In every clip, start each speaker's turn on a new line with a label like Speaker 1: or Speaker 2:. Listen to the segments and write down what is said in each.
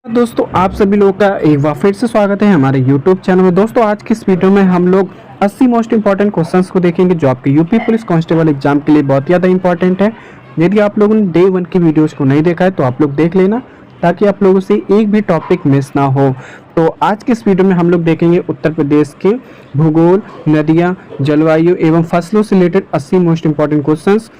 Speaker 1: दोस्तों आप सभी लोगों का एक बार फिर से स्वागत है हमारे YouTube चैनल में। दोस्तों आज की इस वीडियो में हम लोग 80 मोस्ट इंपॉर्टेंट क्वेश्चंस को देखेंगे जो आपके यूपी पुलिस कांस्टेबल एग्जाम के लिए बहुत ज़्यादा इंपॉर्टेंट है। यदि आप लोगों ने डे 1 की वीडियोस को नहीं देखा है तो आप लोग देख लेना ताकि आप लोगों से एक भी टॉपिक मिस ना हो। तो आज के इस वीडियो में हम लोग देखेंगे उत्तर प्रदेश के भूगोल, नदियाँ, जलवायु एवं फसलों से रिलेटेड 80 मोस्ट इंपॉर्टेंट क्वेश्चंस।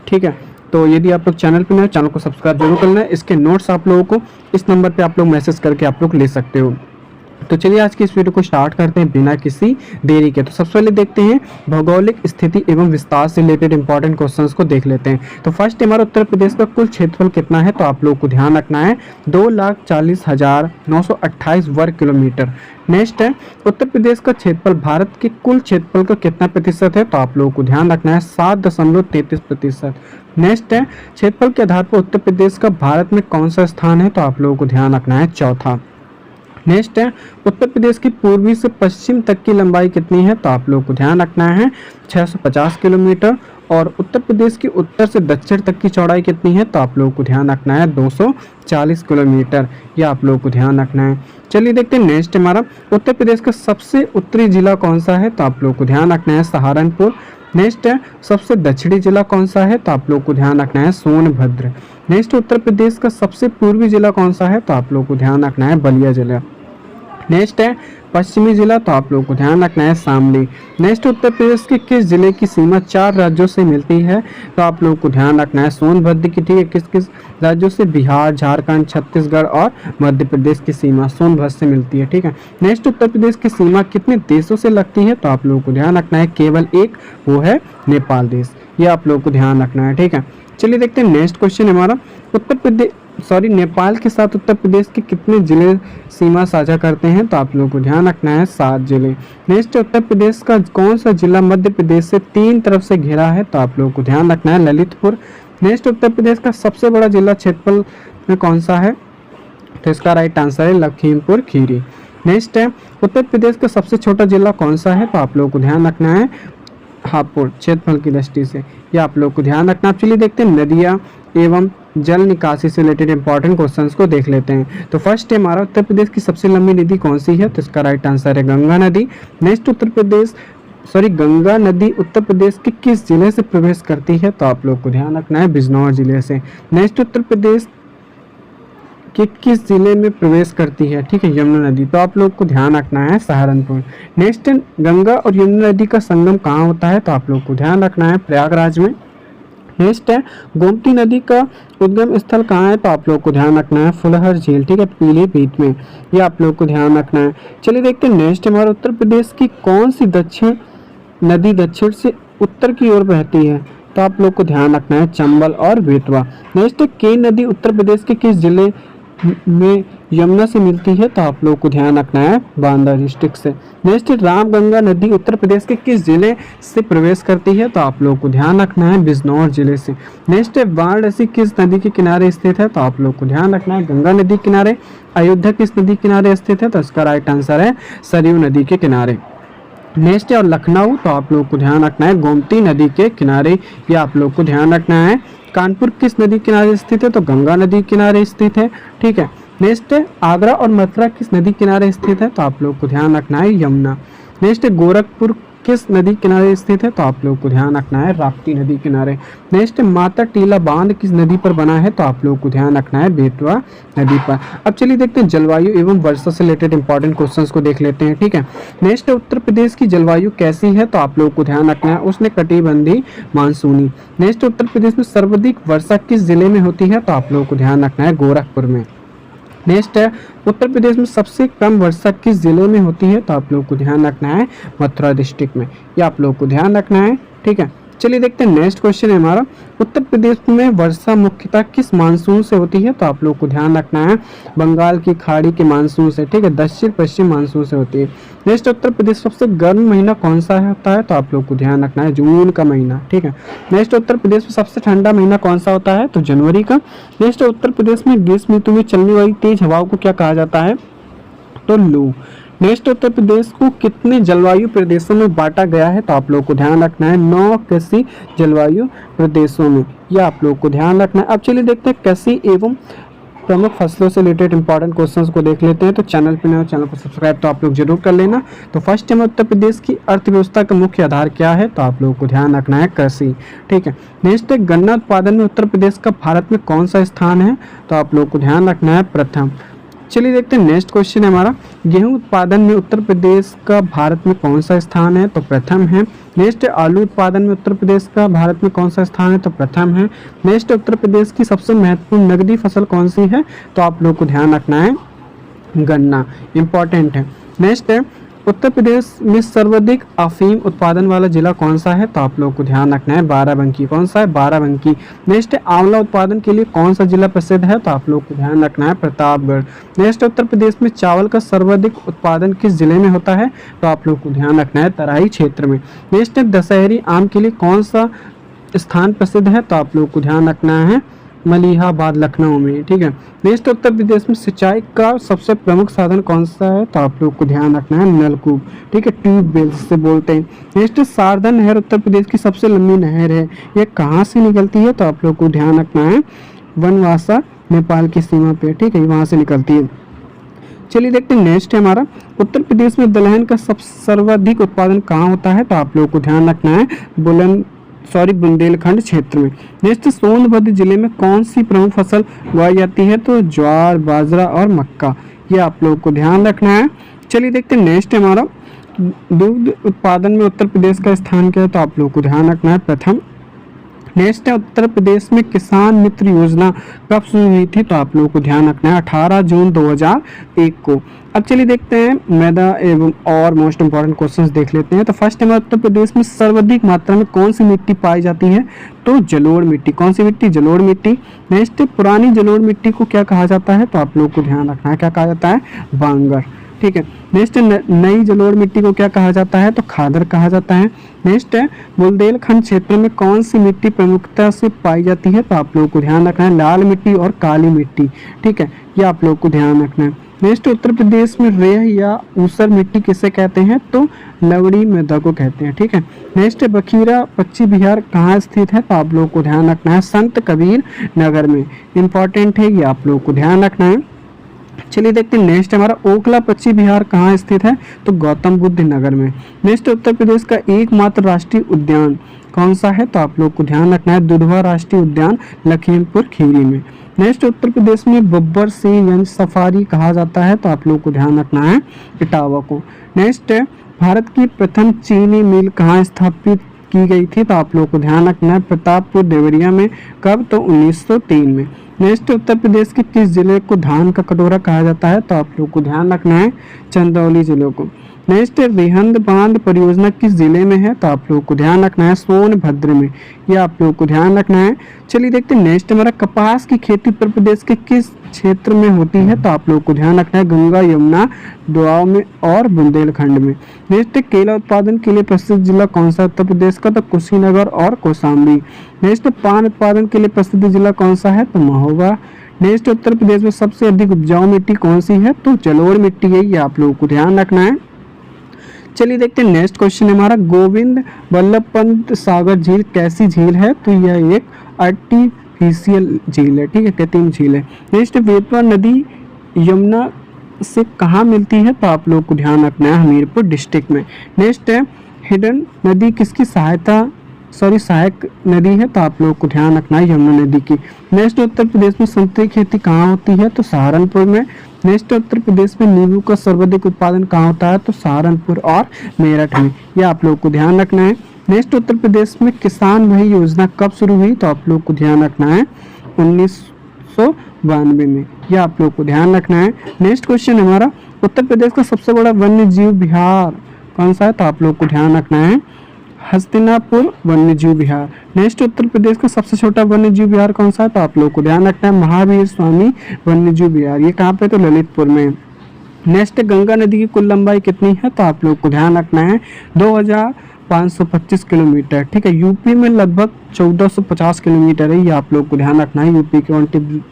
Speaker 1: ठीक है, तो यदि आप लोग चैनल पर नए चैनल को सब्सक्राइब जरूर करना है। इसके नोट्स आप लोगों को इस नंबर पे आप लोग मैसेज करके आप लोग ले सकते हो। तो चलिए आज की इस वीडियो को स्टार्ट करते हैं बिना किसी देरी के। तो सबसे पहले देखते हैं भौगोलिक स्थिति एवं विस्तार से रिलेटेड इंपॉर्टेंट क्वेश्चंस को देख लेते हैं। तो फर्स्ट हमारा उत्तर प्रदेश का कुल क्षेत्रफल कितना है, तो आप लोग को ध्यान रखना है 2,40,928 वर्ग किलोमीटर। नेक्स्ट है उत्तर प्रदेश का क्षेत्रफल भारत के कुल क्षेत्रफल का कितना प्रतिशत है, तो आप लोगों को ध्यान रखना है 7.33%। नेक्स्ट है क्षेत्रफल के आधार पर उत्तर प्रदेश का भारत में कौन सा स्थान है, तो आप लोगों को ध्यान रखना है चौथा। नेक्स्ट है उत्तर प्रदेश की पूर्वी से पश्चिम तक की लंबाई कितनी है, तो आप लोगों को ध्यान रखना है 650 किलोमीटर। और उत्तर प्रदेश की उत्तर से दक्षिण तक की चौड़ाई कितनी है, तो आप लोगों को ध्यान रखना है 240 किलोमीटर। यह आप लोगों को ध्यान रखना है। चलिए देखते हैं नेक्स्ट हमारा उत्तर प्रदेश का सबसे उत्तरी जिला कौन सा है, तो आप लोगों को ध्यान रखना है सहारनपुर। नेक्स्ट है सबसे दक्षिणी जिला कौन सा है, तो आप लोगों को ध्यान रखना है सोनभद्र। नेक्स्ट उत्तर प्रदेश का सबसे पूर्वी जिला कौन सा है, तो आप लोगों को ध्यान रखना है बलिया जिला। नेक्स्ट है पश्चिमी जिला, तो आप लोगों को ध्यान रखना है शामली। नेक्स्ट उत्तर प्रदेश के किस जिले की सीमा 4 राज्यों से मिलती है, तो आप लोगों को ध्यान रखना है सोनभद्र की। ठीक है, किस किस राज्यों से, बिहार, झारखंड, छत्तीसगढ़ और मध्य प्रदेश की सीमा सोनभद्र से मिलती है। ठीक है, नेक्स्ट उत्तर प्रदेश की सीमा कितने देशों से लगती है, तो आप लोगों को ध्यान रखना है केवल एक, वो है नेपाल देश। ये आप लोगों को ध्यान रखना है। ठीक है, चलिए देखते हैं नेक्स्ट क्वेश्चन हमारा नेपाल के साथ उत्तर प्रदेश के कितने जिले सीमा साझा करते हैं, तो आप लोगों को ध्यान रखना है 7 जिले। नेक्स्ट उत्तर प्रदेश का कौन सा जिला मध्य प्रदेश से 3 तरफ से घिरा है, तो आप लोगों को ध्यान रखना है ललितपुर। नेक्स्ट उत्तर प्रदेश का सबसे बड़ा जिला क्षेत्रफल में कौन सा है, तो इसका राइट आंसर है लखीमपुर खीरी। नेक्स्ट है उत्तर प्रदेश का सबसे छोटा जिला कौन सा है, तो आप लोगों को ध्यान रखना है हापुड़ क्षेत्रफल की दृष्टि से। ये आप लोग को ध्यान रखना। चलिए देखते हैं नदियाँ एवं जल निकासी से रिलेटेड इंपॉर्टेंट क्वेश्चंस को देख लेते हैं। तो फर्स्ट है हमारा उत्तर प्रदेश की सबसे लंबी नदी कौन सी है, तो इसका राइट आंसर है गंगा नदी। नेक्स्ट गंगा नदी उत्तर प्रदेश के किस जिले से प्रवेश करती है, तो आप लोग को ध्यान रखना है बिजनौर जिले से। नेक्स्ट उत्तर प्रदेश कि किस जिले में प्रवेश करती है, ठीक है, यमुना नदी, तो आप लोग को ध्यान रखना है सहारनपुर। नेक्स्ट गंगा और यमुना नदी का संगम कहाँ होता है, तो आप लोग को ध्यान रखना है प्रयागराज में। नेक्स्ट है गोमती नदी का उद्गम स्थल कहाँ है, तो आप लोग को ध्यान रखना है फुलहर झील, ठीक है, पीलीभीत में। ये आप लोग को ध्यान रखना है। चलिए देखते हैं नेक्स्ट हमारा उत्तर प्रदेश की कौन सी नदी दक्षिण से उत्तर की ओर बहती है, तो आप लोग को ध्यान रखना है चंबल और बेतवा। नेक्स्ट केन नदी उत्तर प्रदेश के किस जिले में यमुना से मिलती है, तो आप लोग को ध्यान रखना है बांदा डिस्ट्रिक्ट से। नेक्स्ट रामगंगा नदी उत्तर प्रदेश के किस जिले से प्रवेश करती है, तो आप लोग को ध्यान रखना है बिजनौर जिले से। नेक्स्ट वाराणसी किस नदी के किनारे स्थित है, तो आप लोग को ध्यान रखना है गंगा नदी किनारे। अयोध्या किस नदी किनारे स्थित है, तो इसका राइट आंसर है सरयू नदी के किनारे। नेक्स्ट और लखनऊ, तो आप लोग को ध्यान रखना है गोमती नदी के किनारे। ये आप लोग को ध्यान रखना है। कानपुर किस नदी किनारे स्थित है, तो गंगा नदी किनारे स्थित है। ठीक है, नेक्स्ट आगरा और मथुरा किस नदी किनारे स्थित है, तो आप लोग को ध्यान रखना है यमुना। नेक्स्ट गोरखपुर किस नदी किनारे स्थित है, तो आप लोग को ध्यान रखना है राप्ती नदी किनारे। नेक्स्ट माता टीला बांध किस नदी पर बना है, तो आप लोग को ध्यान रखना है बेतवा नदी पर। अब चलिए देखते हैं जलवायु एवं वर्षा से रिलेटेड इंपॉर्टेंट क्वेश्चंस को देख लेते हैं। ठीक है, नेक्स्ट उत्तर प्रदेश की जलवायु कैसी है, तो आप लोग को ध्यान रखना है उष्णकटिबंधीय मानसूनी। नेक्स्ट उत्तर प्रदेश में सर्वाधिक वर्षा किस जिले में होती है, तो आप लोग को ध्यान रखना है गोरखपुर में। नेक्स्ट है उत्तर प्रदेश में सबसे कम वर्षा किस जिले में होती है, तो आप लोग को ध्यान रखना है मथुरा डिस्ट्रिक्ट में। ये आप लोग को ध्यान रखना है। ठीक है, चलिए देखते हैं नेक्स्ट क्वेश्चन है हमारा उत्तर प्रदेश में वर्षा मुख्यतः किस मानसून से होती है, तो आप लोग को ध्यान रखना है बंगाल की खाड़ी के मानसून से। ठीक है, दक्षिण पश्चिम मानसून से होती है। नेक्स्ट उत्तर प्रदेश सबसे गर्म महीना कौन सा होता है, तो आप लोग को ध्यान रखना है जून का महीना। ठीक है, नेक्स्ट उत्तर प्रदेश में सबसे ठंडा महीना कौन सा होता है, तो जनवरी का। नेक्स्ट उत्तर प्रदेश में ग्रीष्म ऋतु में चलने वाली तेज हवाओं को क्या कहा जाता है, तो लू। नेक्स्ट उत्तर प्रदेश को कितने जलवायु प्रदेशों में बांटा गया है, तो आप लोग को ध्यान रखना है 9 कृषि जलवायु प्रदेशों में। यह आप लोग को ध्यान रखना है। अब चलिए देखते हैं कृषि एवं प्रमुख फसलों से रिलेटेड इंपॉर्टेंट क्वेश्चंस को देख लेते हैं। तो चैनल पर नए हो, चैनल को सब्सक्राइब तो आप लोग जरूर कर लेना। तो फर्स्ट में उत्तर प्रदेश की अर्थव्यवस्था का मुख्य आधार क्या है, तो आप लोगों को ध्यान रखना है कृषि। ठीक है। नेक्स्ट है गन्ना उत्पादन में उत्तर प्रदेश का भारत में कौन सा स्थान है, तो आप लोगों को ध्यान रखना है प्रथम। चलिए देखते हैं नेक्स्ट क्वेश्चन है हमारा, गेहूं उत्पादन में उत्तर प्रदेश का भारत में कौन सा स्थान है, तो प्रथम है। नेक्स्ट आलू उत्पादन में उत्तर प्रदेश का भारत में कौन सा स्थान है, तो प्रथम है। नेक्स्ट उत्तर प्रदेश की सबसे महत्वपूर्ण नगदी फसल कौन सी है, तो आप लोग को ध्यान रखना है गन्ना, इंपॉर्टेंट है। नेक्स्ट है उत्तर प्रदेश में सर्वाधिक अफीम उत्पादन वाला जिला कौन सा है, तो आप लोगों को ध्यान रखना है बाराबंकी। कौन सा है, बाराबंकी। नेक्स्ट आंवला उत्पादन के लिए कौन सा जिला प्रसिद्ध है, तो आप लोगों को ध्यान रखना है प्रतापगढ़। नेक्स्ट उत्तर प्रदेश में चावल का सर्वाधिक उत्पादन किस जिले में होता है, तो आप लोगों को ध्यान रखना है तराई क्षेत्र में। नेक्स्ट दशहरी आम के लिए कौन सा स्थान प्रसिद्ध है, तो आप लोगों को ध्यान रखना है मलिहाबाद लखनऊ में। ठीक है। नेक्स्ट उत्तर प्रदेश में सिंचाई का सबसे प्रमुख साधन कौन सा है, तो आप लोग को ध्यान रखना है नलकूप। ठीक है, ट्यूबवेल से बोलते हैं। नेक्स्ट सारदा नहर उत्तर प्रदेश की सबसे लंबी नहर है, ये कहाँ से निकलती है, तो आप लोग को ध्यान रखना है वनवासा नेपाल की सीमा पे। ठीक है, वहाँ से निकलती है। चलिए देखते हैं नेक्स्ट है हमारा, उत्तर प्रदेश में दलहन का सर्वाधिक उत्पादन कहाँ होता है, तो आप लोग को ध्यान रखना है बुंदेलखंड क्षेत्र में। नेक्स्ट सोनभद्र जिले में कौन सी प्रमुख फसल उगाई जाती है, तो ज्वार, बाजरा और मक्का, ये आप लोगों को ध्यान रखना है। चलिए देखते हैं नेक्स्ट है हमारा, दुग्ध उत्पादन में उत्तर प्रदेश का स्थान क्या है, तो आप लोगों को ध्यान रखना है प्रथम। नेक्स्ट है उत्तर प्रदेश में किसान मित्र योजना कब शुरू हुई थी, तो आप लोगों को ध्यान रखना है 18 जून 2001 को। अब चलिए देखते हैं मैदा एवं और मोस्ट इंपॉर्टेंट क्वेश्चंस देख लेते हैं। तो फर्स्ट है उत्तर प्रदेश में सर्वाधिक मात्रा में कौन सी मिट्टी पाई जाती है, तो जलोढ़ मिट्टी। कौन सी मिट्टी, जलोढ़ मिट्टी। नेक्स्ट पुरानी जलोढ़ मिट्टी को क्या कहा जाता है, तो आप लोगों को ध्यान रखना है क्या कहा जाता है, बांगर। ठीक है। नेक्स्ट नई जलोढ़ मिट्टी को क्या कहा जाता है, तो खादर कहा जाता है। नेक्स्ट है बुंदेलखंड क्षेत्र में कौन सी मिट्टी प्रमुखता से पाई जाती है, तो आप लोगों को ध्यान रखना है लाल मिट्टी और काली मिट्टी। ठीक है, ये आप लोगों को ध्यान रखना है। नेक्स्ट उत्तर प्रदेश में रेह या ऊसर मिट्टी किसे कहते हैं, तो लवड़ी मृदा को कहते हैं। ठीक है। नेक्स्ट बखीरा पश्चिम बिहार कहाँ स्थित है, तो आप लोगों को ध्यान रखना है संत कबीर नगर में, इंपॉर्टेंट है, ये आप लोगों को ध्यान रखना है। चलिए देखते हैं नेक्स्ट हमारा, ओखला पश्चिम बिहार कहाँ स्थित है, तो गौतम बुद्ध नगर में। नेक्स्ट उत्तर प्रदेश का एकमात्र राष्ट्रीय उद्यान कौन सा है, तो आप लोग को ध्यान रखना है दुधवा राष्ट्रीय उद्यान लखीमपुर खीरी में। नेक्स्ट उत्तर प्रदेश में बब्बर सिंह यानी सफारी कहा जाता है, तो आप लोग को ध्यान रखना है इटावा को। नेक्स्ट है भारत की प्रथम चीनी मिल कहाँ स्थापित की गई थी, तो आप लोग को ध्यान रखना है प्रतापपुर देवरिया में। कब, तो 1903 में। नेक्स्ट उत्तर प्रदेश के किस जिले को धान का कटोरा कहा जाता है, तो आप लोग को ध्यान रखना है चंदौली जिले को। नेक्स्ट रिहंद बांध परियोजना किस जिले में है, तो आप लोग को ध्यान रखना है सोनभद्र में, ये आप लोग को ध्यान रखना है। चलिए देखते हैं नेक्स्ट हमारा, कपास की खेती उत्तर प्रदेश के किस क्षेत्र में होती है, तो आप लोग को ध्यान रखना है गंगा यमुना दोआब में और बुंदेलखंड में। नेक्स्ट केला उत्पादन के लिए प्रसिद्ध जिला कौन सा उत्तर प्रदेश का, तो कुशीनगर और कौशाम्बी। नेक्स्ट पान उत्पादन के लिए प्रसिद्ध जिला कौन सा है, तो महोबा। नेक्स्ट उत्तर प्रदेश में सबसे अधिक उपजाऊ मिट्टी कौन सी है, तो जलोढ़ मिट्टी है, ये आप लोगों को ध्यान रखना है। चलिए देखते हैं नेक्स्ट क्वेश्चन हमारा, गोविंद बल्लभ पंत सागर झील कैसी झील है, तो यह एक आर्टिफिशियल झील है। ठीक है, कृत्रिम झील है। नेक्स्ट बेतवा नदी यमुना से कहाँ मिलती है, तो आप लोग को ध्यान रखना है हमीरपुर डिस्ट्रिक्ट में। नेक्स्ट है हिडन नदी किसकी सहायक नदी है, तो आप लोग को ध्यान रखना है यमुना नदी की। नेक्स्ट उत्तर प्रदेश में संतरे की खेती कहाँ होती है, तो सहारनपुर में। नेक्स्ट उत्तर प्रदेश में नींबू का सर्वाधिक उत्पादन कहाँ होता है, तो सहारनपुर और मेरठ में, यह आप लोग को ध्यान रखना है। नेक्स्ट उत्तर प्रदेश में किसान भाई योजना कब शुरू हुई, तो आप लोग को ध्यान रखना है 1992 में, यह आप लोग को ध्यान रखना है। नेक्स्ट क्वेश्चन हमारा, उत्तर प्रदेश का सबसे बड़ा वन्य जीव विहार कौन सा है, तो आप लोग को ध्यान रखना है हस्तिनापुर वन्यजीव विहार। नेक्स्ट उत्तर प्रदेश का सबसे छोटा वन्यजीव विहार कौन सा है, तो आप लोग को ध्यान रखना है महावीर स्वामी वन्यजीव विहार, ये कहाँ पे, तो ललितपुर में। नेक्स्ट गंगा नदी की कुल लंबाई कितनी है, तो आप लोग को ध्यान रखना है 2525 किलोमीटर। ठीक है, यूपी में लगभग 1450 किलोमीटर है, ये आप लोग को ध्यान रखना है यूपी के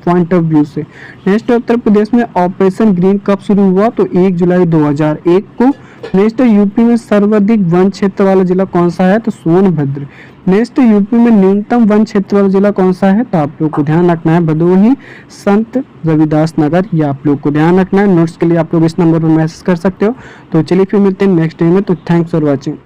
Speaker 1: पॉइंट ऑफ व्यू से। नेक्स्ट उत्तर प्रदेश में ऑपरेशन ग्रीन कब शुरू हुआ, तो 1 जुलाई 2001 को नेक्स्ट यूपी में सर्वाधिक वन क्षेत्र वाला जिला कौन सा है? तो सोनभद्र। नेक्स्ट यूपी में न्यूनतम वन क्षेत्र वाला जिला कौन सा है? तो आप लोग को ध्यान रखना है भदोही, संत रविदास नगर, ये आप लोग को ध्यान रखना है। नोट्स के लिए आप लोग इस नंबर पर मैसेज कर सकते हो। तो चलिए फिर मिलते हैं नेक्स्ट डे में। तो थैंक्स फॉर वॉचिंग।